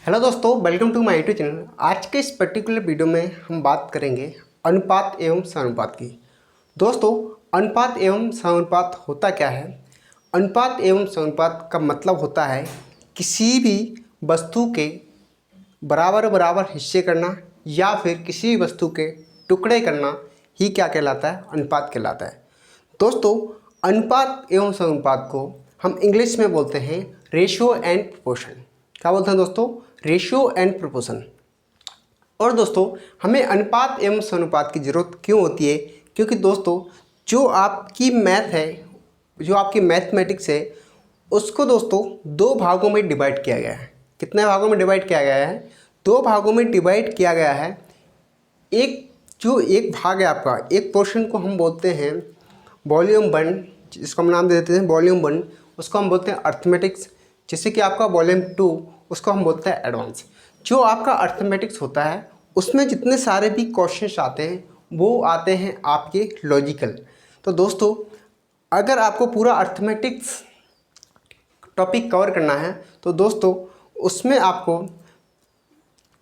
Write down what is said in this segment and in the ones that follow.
Hello दोस्तों, welcome to my YouTube channel. आज के इस पर्टिकुलर वीडियो में हम बात करेंगे अनुपात एवं समानुपात की। दोस्तों, अनुपात एवं समानुपात होता क्या है? अनुपात एवं समानुपात का मतलब होता है किसी भी वस्तु के बराबर बराबर हिस्से करना या फिर किसी भी वस्तु के टुकड़े करना ही क्या कहलाता है? अनुपात कहलाता है। दोस्तों, अनुपात एवं समानुपात को हम इंग्लिश में बोलते हैं रेशियो एंड प्रोपोर्शन। क्या बोलते हैं दोस्तों? Ratio and proportion. और दोस्तों, हमें अनुपात एवं समानुपात की ज़रूरत क्यों होती है? क्योंकि दोस्तों, जो आपकी मैथ है, जो आपकी मैथमेटिक्स है, उसको दोस्तों दो भागों में डिवाइड किया गया है। कितने भागों में डिवाइड किया गया है? दो भागों में डिवाइड किया गया है। एक भाग है आपका, एक पोर्शन को हम बोलते हैं वॉल्यूम 1, जिसको हम नाम दे देते हैं वॉल्यूम 1, उसको हम बोलते हैं अर्थमेटिक्स। जैसे कि आपका वॉल्यूम 2, उसको हम बोलते हैं एडवांस। जो आपका अर्थमेटिक्स होता है, उसमें जितने सारे भी क्वेश्चंस आते हैं वो आते हैं आपके लॉजिकल। तो दोस्तों, अगर आपको पूरा अर्थमेटिक्स टॉपिक कवर करना है तो दोस्तों उसमें आपको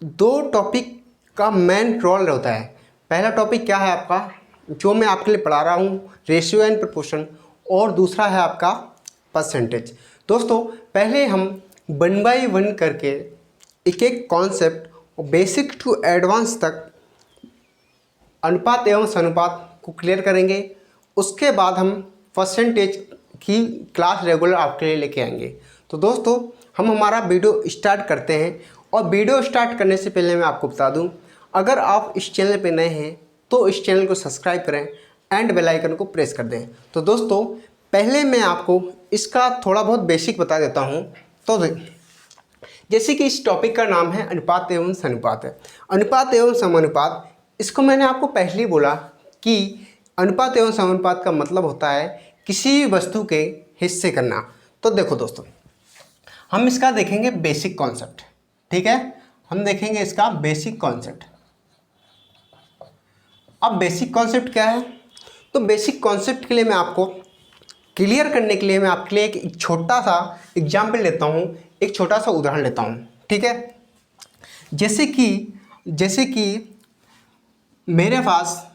दो टॉपिक का मेन रोल होता है। पहला टॉपिक क्या है आपका, जो मैं आपके लिए पढ़ा रहा हूँ, रेशियो एंड प्रोपोर्शन, और दूसरा है आपका परसेंटेज। दोस्तों, पहले हम 1 बाई 1 करके एक एक कॉन्सेप्ट बेसिक टू एडवांस तक अनुपात एवं समानुपात को क्लियर करेंगे। उसके बाद हम परसेंटेज की क्लास रेगुलर आपके लिए लेके आएंगे। तो दोस्तों, हम हमारा वीडियो स्टार्ट करते हैं। और वीडियो स्टार्ट करने से पहले मैं आपको बता दूं, अगर आप इस चैनल पे नए हैं तो इस चैनल को सब्सक्राइब करें एंड बेल आइकन को प्रेस कर दें। तो दोस्तों, पहले मैं आपको इसका थोड़ा बहुत बेसिक बता देता हूं। तो जैसे कि इस टॉपिक का नाम है अनुपात एवं समानुपात है। अनुपात एवं समानुपात, इसको मैंने आपको पहले ही बोला कि अनुपात एवं समानुपात का मतलब होता है किसी भी वस्तु के हिस्से करना। तो देखो दोस्तों, हम इसका देखेंगे बेसिक कॉन्सेप्ट। ठीक है, हम देखेंगे इसका बेसिक कॉन्सेप्ट। अब बेसिक कॉन्सेप्ट क्या है? तो बेसिक कॉन्सेप्ट के लिए मैं आपको क्लियर करने के लिए मैं आपके लिए एक छोटा सा एग्जाम्पल लेता हूँ, एक छोटा सा उदाहरण लेता हूँ। ठीक है, जैसे कि मेरे पास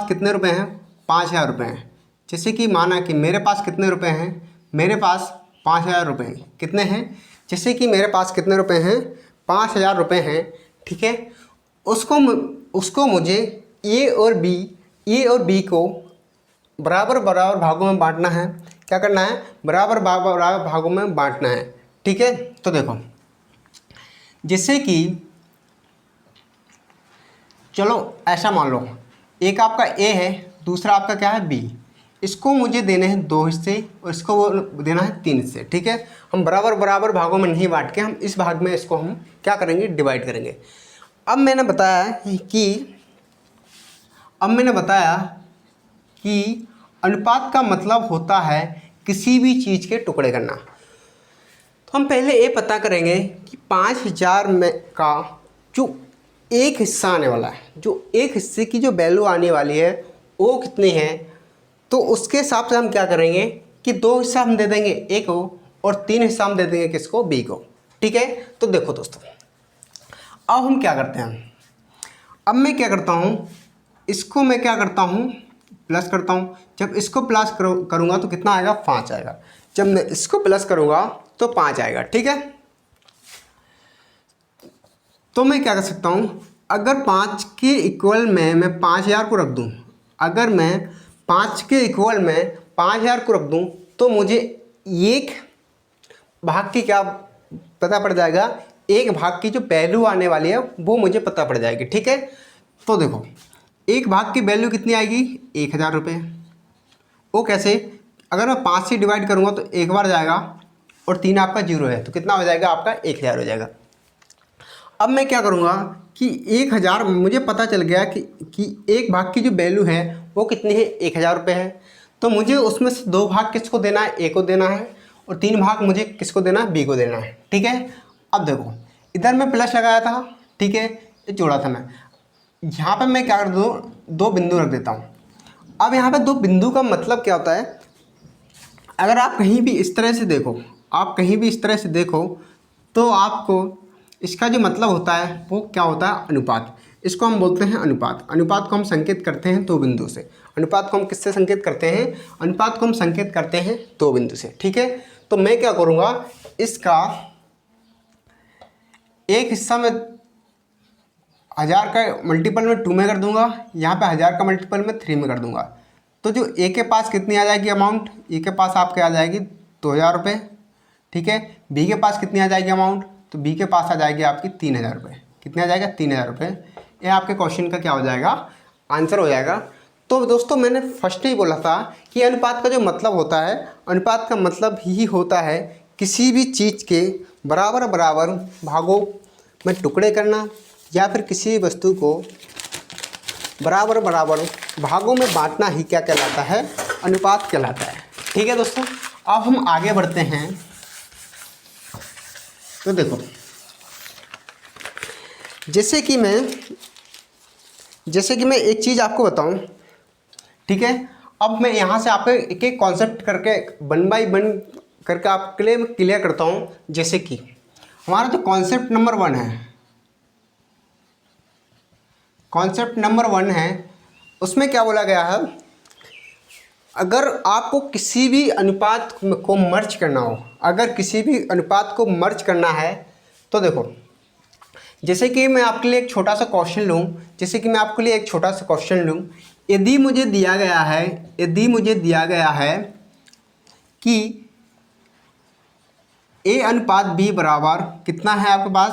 कितने रुपए हैं? 5,000 रुपये हैं। जैसे कि माना कि मेरे पास कितने रुपए हैं? मेरे पास 5,000 रुपये हैं। कितने हैं? जैसे कि मेरे पास कितने रुपए हैं? 5,000 रुपये हैं। ठीक है, उसको मुझे ए और बी को बराबर बराबर भागों में बांटना है। क्या करना है? बराबर बराबर भागों में बांटना है। ठीक है, तो देखो, जैसे कि चलो ऐसा मान लो, एक आपका ए है, दूसरा आपका क्या है? बी। इसको मुझे देने हैं 2 हिस्से और इसको देना है 3 हिस्से। ठीक है, हम बराबर बराबर भागों में नहीं बांट के हम इस भाग में इसको हम क्या करेंगे? डिवाइड करेंगे। अब मैंने बताया कि अनुपात का मतलब होता है किसी भी चीज़ के टुकड़े करना। तो हम पहले ये पता करेंगे कि 5,000 में का जो एक हिस्सा आने वाला है, जो एक हिस्से की जो वैल्यू आने वाली है वो कितनी है। तो उसके हिसाब से हम क्या करेंगे कि 2 हिस्सा हम दे देंगे ए को और 3 हिस्सा हम दे देंगे किसको? बी को। ठीक है, तो देखो दोस्तों, अब हम क्या करते हैं? अब मैं क्या करता हूँ, इसको मैं क्या करता हूँ? प्लस करता हूँ। जब इसको प्लस करूँगा तो कितना आएगा? 5 आएगा। जब मैं इसको प्लस करूँगा तो 5 आएगा। ठीक है, तो मैं क्या कर सकता हूँ? अगर 5 के इक्वल में मैं 5,000 को रख दूँ, अगर मैं 5 के इक्वल में 5,000 को रख दूँ तो मुझे एक भाग की क्या पता पड़ जाएगा? एक भाग की जो वैल्यू आने वाली है वो मुझे पता पड़ जाएगी। ठीक है, तो देखो, एक भाग की वैल्यू कितनी आएगी? 1,000 रुपये। वो कैसे? अगर मैं 5 से डिवाइड करूँगा तो एक बार जाएगा और 3 आपका 0 है, तो कितना हो जाएगा? आपका 1,000 हो जाएगा। अब मैं क्या करूँगा कि 1,000 मुझे पता चल गया कि एक भाग की जो वैल्यू है वो कितनी है? 1,000 रुपये है। तो मुझे उसमें से 2 भाग किसको देना है? ए को देना है, और 3 भाग मुझे किसको देना है? बी को देना है। ठीक है, अब देखो, इधर मैं प्लस लगाया था। ठीक है, ये जोड़ा था मैं। यहाँ पे मैं क्या कर दूँ? 2 बिंदु रख देता हूँ। अब यहाँ पे 2 बिंदु का मतलब क्या होता है? अगर आप कहीं भी इस तरह से देखो तो आपको इसका जो मतलब होता है वो क्या होता है, अनुपात। इसको हम बोलते हैं अनुपात। अनुपात को हम संकेत करते हैं दो बिंदु से। अनुपात को हम किससे संकेत करते हैं, अनुपात को हम संकेत करते हैं दो बिंदु से, ठीक है। तो मैं क्या करूँगा, इसका एक हिस्सा में 1000 का मल्टीपल में 2 में कर दूंगा, यहाँ पे 1000 का मल्टीपल में 3 में कर दूंगा। तो जो ए के पास कितनी आ जाएगी अमाउंट, ए के पास आपके आ जाएगी 2000 रुपये, ठीक है। बी के पास कितनी आ जाएगी अमाउंट, तो बी के पास आ जाएगी आपकी 3000 रुपये। कितने आ जाएगा, 3000 रुपये। ये आपके क्वेश्चन का क्या हो जाएगा, आंसर हो जाएगा। तो दोस्तों मैंने फर्स्ट ही बोला था कि अनुपात का जो मतलब होता है, अनुपात का मतलब ही होता है किसी भी चीज़ के बराबर बराबर भागों में टुकड़े करना, या फिर किसी भी वस्तु को बराबर बराबर भागों में बांटना ही क्या कहलाता है, अनुपात कहलाता है, ठीक है दोस्तों। अब हम आगे बढ़ते हैं। तो देखो, जैसे कि मैं एक चीज़ आपको बताऊं, ठीक है। अब मैं यहाँ से आपको एक एक कॉन्सेप्ट करके 1 बाय 1 करके आपके लिए मैं क्लियर करता हूँ। जैसे कि हमारा जो कॉन्सेप्ट नंबर 1 है, कॉन्सेप्ट नंबर 1 है, उसमें क्या बोला गया है, अगर आपको किसी भी अनुपात को मर्ज करना हो, अगर किसी भी अनुपात को मर्ज करना है, तो देखो, जैसे कि मैं आपके लिए एक छोटा सा क्वेश्चन लूँ, यदि मुझे दिया गया है कि A अनुपात B बराबर कितना है आपके पास,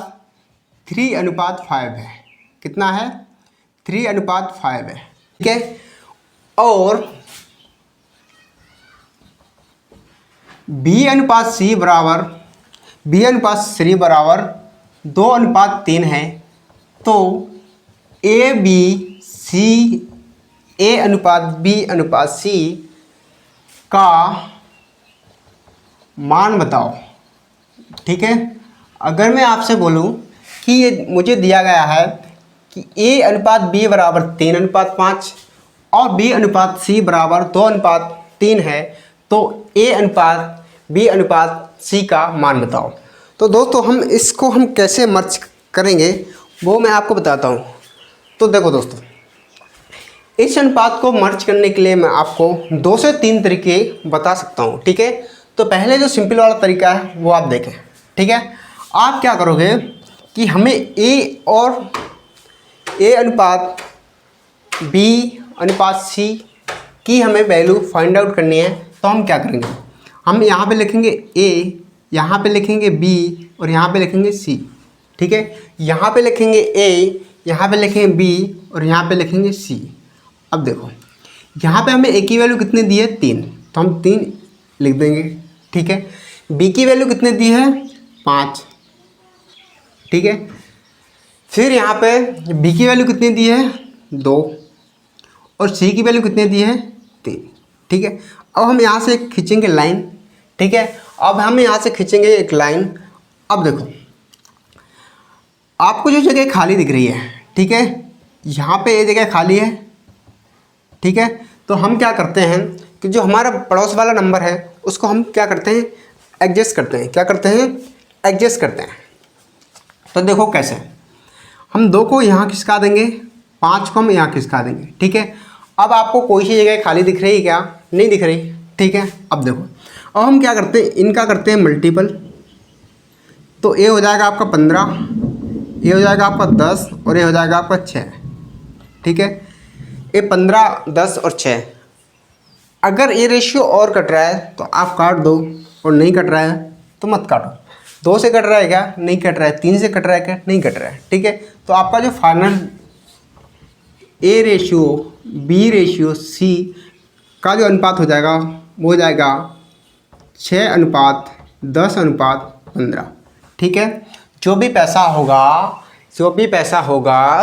3:5 है। कितना है, 3:5 है, ठीक है। और B अनुपात C बराबर 2:3 है। तो A अनुपात B अनुपात C का मान बताओ, ठीक है। अगर मैं आपसे बोलूं कि ये मुझे दिया गया है कि A अनुपात B बराबर 3:5 और B अनुपात C बराबर 2:3 है, तो A अनुपात B अनुपात C का मान बताओ। तो दोस्तों हम कैसे मर्ज करेंगे वो मैं आपको बताता हूँ। तो देखो दोस्तों, इस अनुपात को मर्ज करने के लिए मैं आपको 2 से 3 तरीके बता सकता हूँ, ठीक है। तो पहले जो सिंपल वाला तरीका है वो आप देखें, ठीक है। आप क्या करोगे कि हमें A अनुपात B अनुपात C की हमें वैल्यू फाइंड आउट करनी है। तो हम क्या करेंगे, हम यहाँ पे लिखेंगे A, यहाँ पे लिखेंगे B और यहाँ पे लिखेंगे C, ठीक है। यहाँ पे लिखेंगे A, यहाँ पे लिखेंगे B और यहाँ पे लिखेंगे C। अब देखो, यहाँ पे हमें A की वैल्यू कितनी दी है, 3, तो हम 3 लिख देंगे, ठीक है। B की वैल्यू कितनी दी है, 5, ठीक है। फिर यहाँ पे B की वैल्यू कितनी दी है, 2 और C की वैल्यू कितनी दी है, 3, ठीक है। अब हम यहाँ से खींचेंगे लाइन, ठीक है। अब हम यहाँ से खींचेंगे एक लाइन। अब देखो, आपको जो जगह खाली दिख रही है, ठीक है, यहाँ पे ये जगह खाली है, ठीक है। तो हम क्या करते हैं कि जो हमारा पड़ोस वाला नंबर है उसको हम क्या करते हैं, एडजस्ट करते हैं। क्या करते हैं, एडजस्ट करते हैं। तो देखो कैसे, हम 2 को यहाँ खिसका देंगे, 5 को हम यहाँ खिसका देंगे, ठीक है। अब आपको कोई सी जगह खाली दिख रही है क्या, नहीं दिख रही, ठीक है। अब देखो, अब हम क्या करते हैं, इनका करते हैं मल्टीपल। तो ये हो जाएगा आपका 15, ये हो जाएगा आपका 10 और ये हो जाएगा आपका 6, ठीक है। ये 15, 10 और 6। अगर ये रेशियो और कट रहा है तो आप काट दो, और नहीं कट रहा है तो मत काटो। 2 से कट रहा है क्या, नहीं कट रहा है। 3 से कट रहा है क्या, नहीं कट रहा है, ठीक है। तो आपका जो final A ratio B ratio C का जो अनुपात हो जाएगा वो हो जाएगा 6:10:15, ठीक है। जो भी पैसा होगा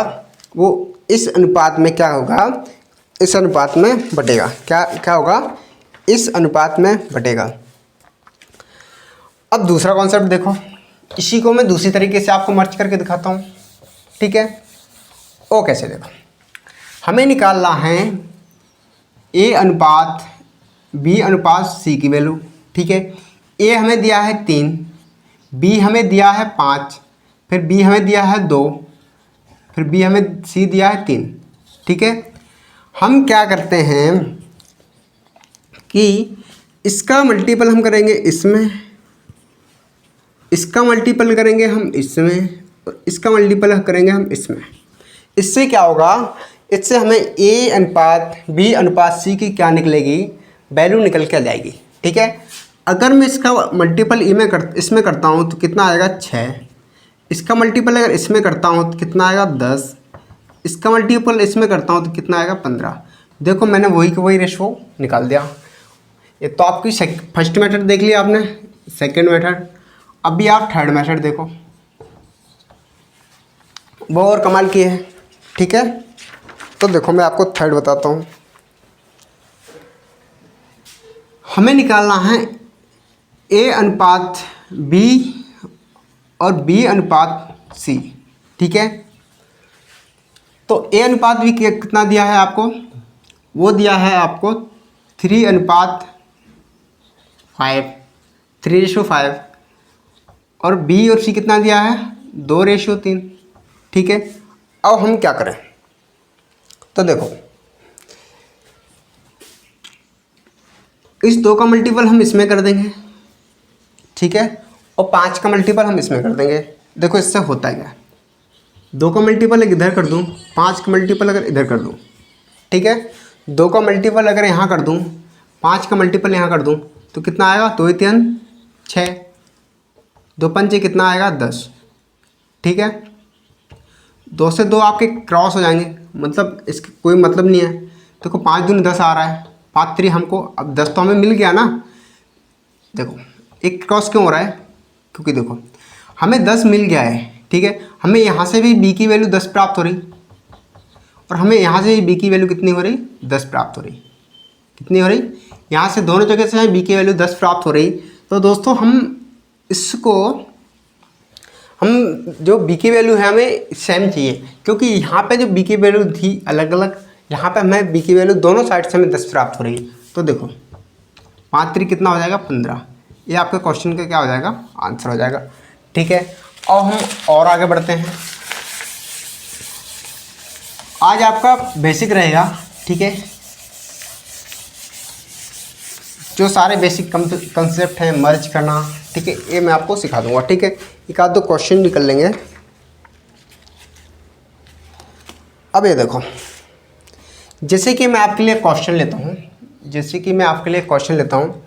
वो इस अनुपात में क्या होगा, इस अनुपात में बटेगा। क्या होगा, इस अनुपात में बटेगा। अब दूसरा कॉन्सेप्ट देखो, इसी को मैं दूसरी तरीके से आपको मर्ज करके दिखाता हूँ, ठीक है। ओ कैसे, देखो, हमें निकालना है A अनुपात B अनुपात C की वैल्यू, ठीक है। A हमें दिया है 3, बी हमें दिया है 5, फिर बी हमें दिया है 2, फिर बी हमें सी दिया है 3। ठीक है, हम क्या करते हैं कि इसका मल्टीपल हम करेंगे इसमें, इसका मल्टीपल करेंगे हम इसमें, और इसका मल्टीपल करेंगे हम इसमें। इससे क्या होगा, इससे हमें ए अनुपात बी अनुपात सी की क्या निकलेगी, वैल्यू निकल के आ जाएगी। ठीक है, अगर मैं इसका मल्टीपल इसमें करता हूँ तो कितना आएगा 6, इसका मल्टीपल अगर इसमें करता हूँ तो कितना आएगा 10, इसका मल्टीपल इसमें करता हूँ तो कितना आएगा 15। देखो मैंने वही रेशो निकाल दिया। ये तो आपकी फर्स्ट मेथड देख लिया आपने, सेकंड मेथड। अभी आप थर्ड मेथड देखो, वो और कमाल की है। ठीक है, तो देखो मैं आपको थर्ड बताता हूँ। हमें निकालना है ए अनुपात बी और बी अनुपात सी। ठीक है, तो ए अनुपात बी कितना दिया है आपको, वो दिया है आपको 3:5, 3:5, और बी और सी कितना दिया है 2:3। ठीक है, अब हम क्या करें, तो देखो इस 2 का मल्टीपल हम इसमें कर देंगे। ठीक है, और 5 का मल्टीपल हम इसमें कर देंगे। देखो इससे होता है क्या, 2 का मल्टीपल इधर कर दूँ, 5 का मल्टीपल अगर इधर कर दूँ। ठीक है, 2 का मल्टीपल अगर यहाँ कर दूँ, 5 का मल्टीपल यहाँ कर दूँ, तो कितना आएगा 2 3 6, 2 5 कितना आएगा 10। ठीक है, 2 से 2 आपके क्रॉस हो जाएंगे, मतलब इसका कोई मतलब नहीं है। देखो 5 दूनी 10 आ रहा है, 5 3 हमको, अब 10 तो हमें मिल गया ना। देखो एक क्रॉस क्यों हो रहा है, क्योंकि देखो हमें 10 मिल गया है। ठीक है, हमें यहाँ से भी b की वैल्यू 10 प्राप्त हो रही, और हमें यहाँ से b की वैल्यू कितनी हो रही 10 प्राप्त हो रही। कितनी हो रही, यहाँ से दोनों जगह से हमें b की वैल्यू 10 प्राप्त हो रही। तो दोस्तों हम इसको, हम जो b की वैल्यू है हमें सेम चाहिए, क्योंकि यहाँ पे जो b की वैल्यू थी अलग अलग, यहाँ पे हमें b की वैल्यू दोनों साइड से हमें 10 प्राप्त हो रही है। तो देखो 5 3 कितना हो जाएगा 15, ये आपके क्वेश्चन का क्या हो जाएगा आंसर हो जाएगा। ठीक है, अब हम और आगे बढ़ते हैं। आज आपका बेसिक रहेगा। ठीक है, जो सारे बेसिक कंसेप्ट हैं, मर्ज करना, ठीक है, ये मैं आपको सिखा दूंगा। ठीक है, एक आध 2 क्वेश्चन निकल लेंगे। अब ये देखो, जैसे कि मैं आपके लिए क्वेश्चन लेता हूँ,